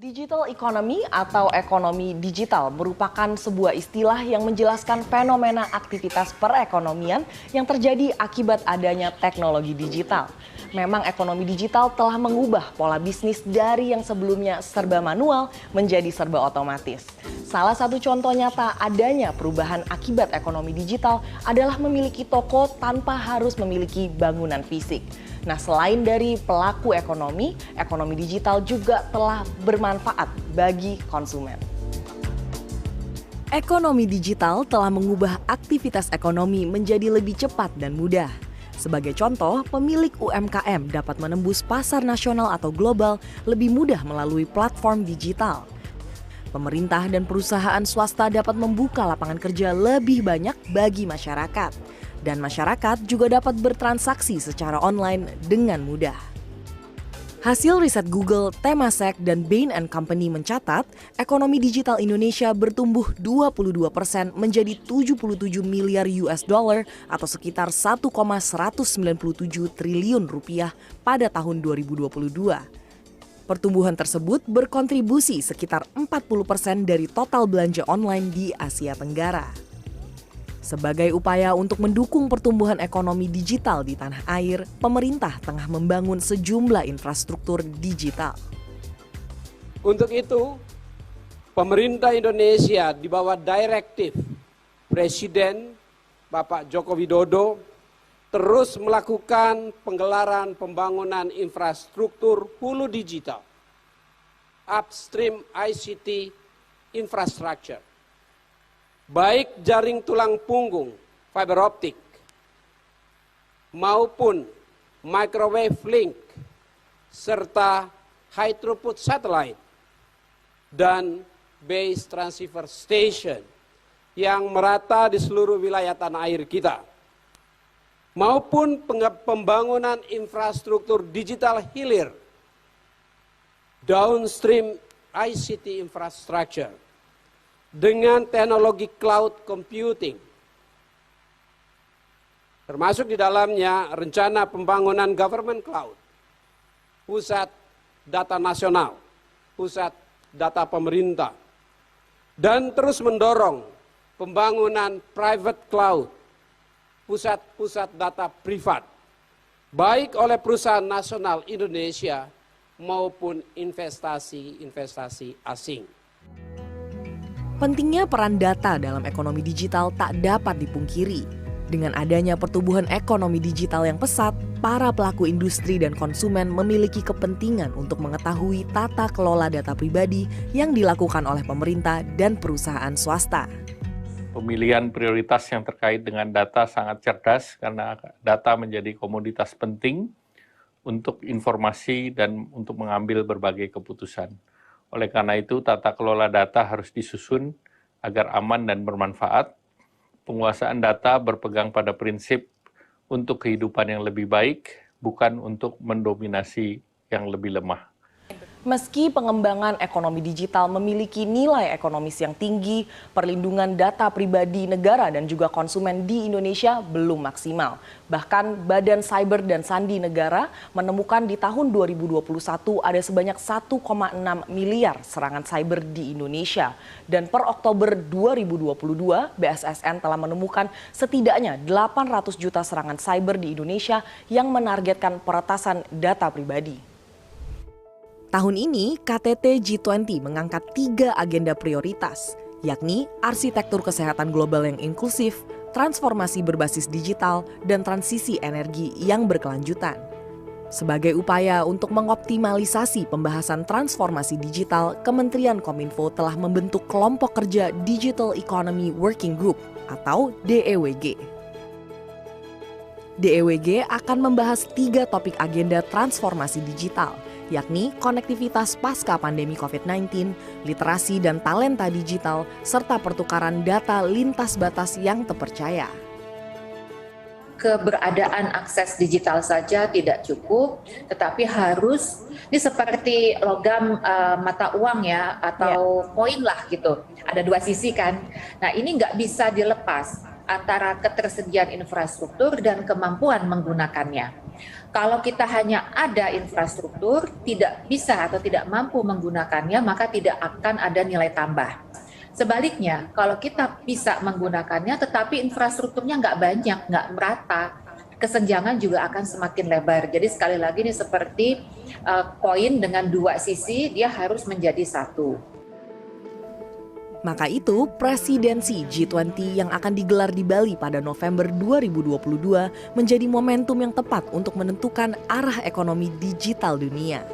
Digital economy atau ekonomi digital merupakan sebuah istilah yang menjelaskan fenomena aktivitas perekonomian yang terjadi akibat adanya teknologi digital. Memang ekonomi digital telah mengubah pola bisnis dari yang sebelumnya serba manual menjadi serba otomatis. Salah satu contoh nyata adanya perubahan akibat ekonomi digital adalah memiliki toko tanpa harus memiliki bangunan fisik. Nah, selain dari pelaku ekonomi digital juga telah bermanfaat bagi konsumen. Ekonomi digital telah mengubah aktivitas ekonomi menjadi lebih cepat dan mudah. Sebagai contoh, pemilik UMKM dapat menembus pasar nasional atau global lebih mudah melalui platform digital. Pemerintah dan perusahaan swasta dapat membuka lapangan kerja lebih banyak bagi masyarakat. Dan masyarakat juga dapat bertransaksi secara online dengan mudah. Hasil riset Google, Temasek, dan Bain & Company mencatat, ekonomi digital Indonesia bertumbuh 22% menjadi 77 miliar US dollar atau sekitar 1,197 triliun rupiah pada tahun 2022. Pertumbuhan tersebut berkontribusi sekitar 40% dari total belanja online di Asia Tenggara. Sebagai upaya untuk mendukung pertumbuhan ekonomi digital di tanah air, pemerintah tengah membangun sejumlah infrastruktur digital. Untuk itu, pemerintah Indonesia di bawah direktif Presiden Bapak Joko Widodo terus melakukan penggelaran pembangunan infrastruktur hulu digital, upstream ICT infrastructure. Baik jaring tulang punggung fiber optik maupun microwave link serta high throughput satellite dan base transceiver station yang merata di seluruh wilayah tanah air kita maupun pembangunan infrastruktur digital hilir downstream ICT infrastructure dengan teknologi cloud computing, termasuk di dalamnya rencana pembangunan government cloud, pusat data nasional, pusat data pemerintah, dan terus mendorong pembangunan private cloud, pusat-pusat data privat, baik oleh perusahaan nasional Indonesia maupun investasi-investasi asing. Pentingnya peran data dalam ekonomi digital tak dapat dipungkiri. Dengan adanya pertumbuhan ekonomi digital yang pesat, para pelaku industri dan konsumen memiliki kepentingan untuk mengetahui tata kelola data pribadi yang dilakukan oleh pemerintah dan perusahaan swasta. Pemilihan prioritas yang terkait dengan data sangat cerdas karena data menjadi komoditas penting untuk informasi dan untuk mengambil berbagai keputusan. Oleh karena itu, tata kelola data harus disusun agar aman dan bermanfaat. Penguasaan data berpegang pada prinsip untuk kehidupan yang lebih baik, bukan untuk mendominasi yang lebih lemah. Meski pengembangan ekonomi digital memiliki nilai ekonomis yang tinggi, perlindungan data pribadi negara dan juga konsumen di Indonesia belum maksimal. Bahkan Badan Cyber dan Sandi Negara menemukan di tahun 2021 ada sebanyak 1,6 miliar serangan cyber di Indonesia. Dan per Oktober 2022, BSSN telah menemukan setidaknya 800 juta serangan cyber di Indonesia yang menargetkan peretasan data pribadi. Tahun ini, KTT G20 mengangkat 3 agenda prioritas, yakni arsitektur kesehatan global yang inklusif, transformasi berbasis digital, dan transisi energi yang berkelanjutan. Sebagai upaya untuk mengoptimalisasi pembahasan transformasi digital, Kementerian Kominfo telah membentuk kelompok kerja Digital Economy Working Group atau DEWG. DEWG akan membahas 3 topik agenda transformasi digital, yakni konektivitas pasca pandemi COVID-19, literasi dan talenta digital, serta pertukaran data lintas batas yang terpercaya. Keberadaan akses digital saja tidak cukup, tetapi harus, ini seperti logam mata uang ya, atau koin lah gitu, ada 2 sisi kan. Nah ini nggak bisa dilepas antara ketersediaan infrastruktur dan kemampuan menggunakannya. Kalau kita hanya ada infrastruktur, tidak bisa atau tidak mampu menggunakannya, maka tidak akan ada nilai tambah. Sebaliknya, kalau kita bisa menggunakannya, tetapi infrastrukturnya nggak banyak, nggak merata, kesenjangan juga akan semakin lebar. Jadi sekali lagi ini seperti koin dengan dua sisi, dia harus menjadi satu. Maka itu, presidensi G20 yang akan digelar di Bali pada November 2022 menjadi momentum yang tepat untuk menentukan arah ekonomi digital dunia.